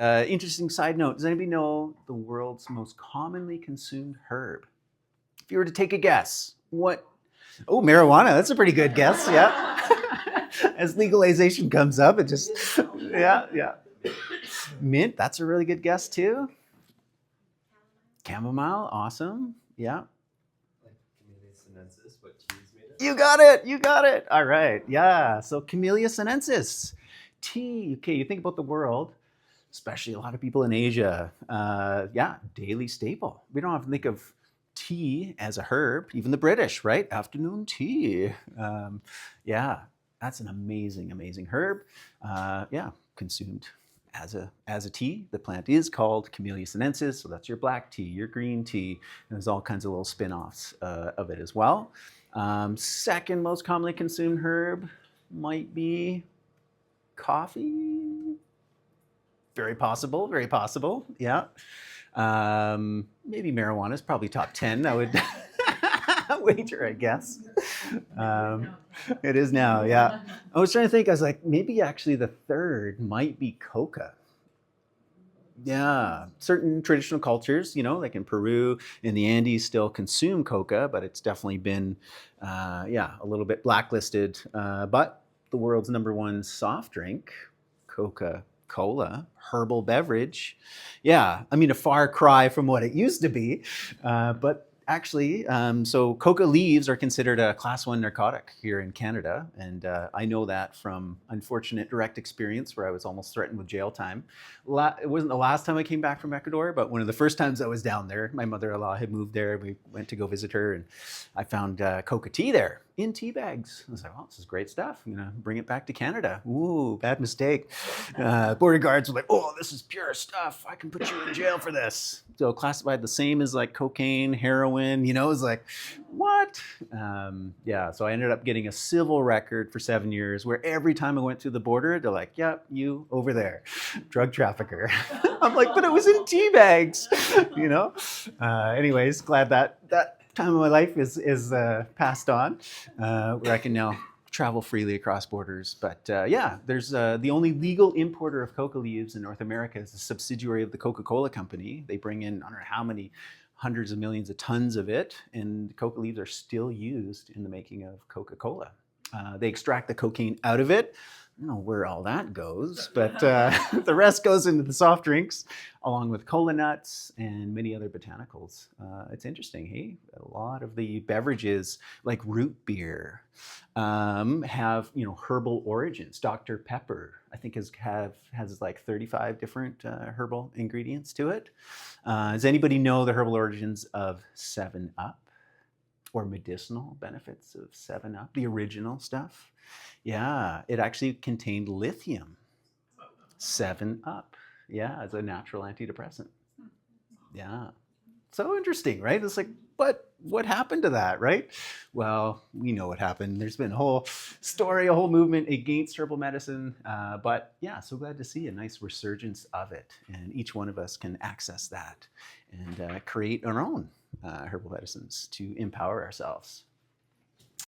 Interesting side note. Does anybody know the world's most commonly consumed herb? If you were to take a guess, what? Oh, marijuana. That's a pretty good guess. Yeah. As legalization comes up, it just, yeah. Mint. That's a really good guess too. Chamomile. Awesome. Yeah. Like Camellia sinensis, what cheese made it? You got it. All right. Yeah. So Camellia sinensis. Tea. Okay. You think about the world, especially a lot of people in Asia. Yeah. Daily staple. We don't often think of tea as a herb. Even the British, right? Afternoon tea. Yeah. That's an amazing, amazing herb. Yeah. Consumed as a tea. The plant is called Camellia sinensis, so that's your black tea, your green tea, and there's all kinds of little spin-offs of it as well. Second most commonly consumed herb might be coffee. Very possible, yeah. Maybe marijuana is probably top 10, I would wager, I guess. It is now, yeah. I was trying to think, I was like, maybe actually the third might be coca. Yeah, certain traditional cultures, like in Peru, in the Andes, still consume coca, but it's definitely been, a little bit blacklisted. But the world's number one soft drink, Coca-Cola, herbal beverage. Yeah, I mean, a far cry from what it used to be, but actually, so coca leaves are considered a class 1 narcotic here in Canada. And I know that from unfortunate direct experience where I was almost threatened with jail time. It wasn't the last time I came back from Ecuador, but one of the first times I was down there. My mother-in-law had moved there. We went to go visit her, and I found coca tea there in tea bags. I was like, well, this is great stuff. I'm gonna bring it back to Canada. Ooh, bad mistake. Border guards were like, oh, this is pure stuff. I can put you in jail for this. So classified the same as like cocaine, heroin, it was like, what? So I ended up getting a civil record for 7 years where every time I went through the border, they're like, yep, you over there, drug trafficker. I'm like, but it was in tea bags, Anyways, glad that time of my life is passed on, where I can now travel freely across borders. But there's the only legal importer of coca leaves in North America is a subsidiary of the Coca-Cola company. They bring in, I don't know how many hundreds of millions of tons of it, and coca leaves are still used in the making of Coca-Cola. They extract the cocaine out of it. I don't know where all that goes, but the rest goes into the soft drinks, along with cola nuts and many other botanicals. It's interesting, hey? A lot of the beverages, like root beer, have herbal origins. Dr. Pepper, I think, has like 35 different herbal ingredients to it. Does anybody know the herbal origins of 7-Up? Or medicinal benefits of 7-Up, the original stuff? Yeah, it actually contained lithium. 7-Up, yeah, as a natural antidepressant. Yeah, so interesting, right? It's like, but what happened to that, right? Well, we know what happened. There's been a whole story, a whole movement against herbal medicine. But yeah, so glad to see a nice resurgence of it. And each one of us can access that and create our own herbal medicines to empower ourselves.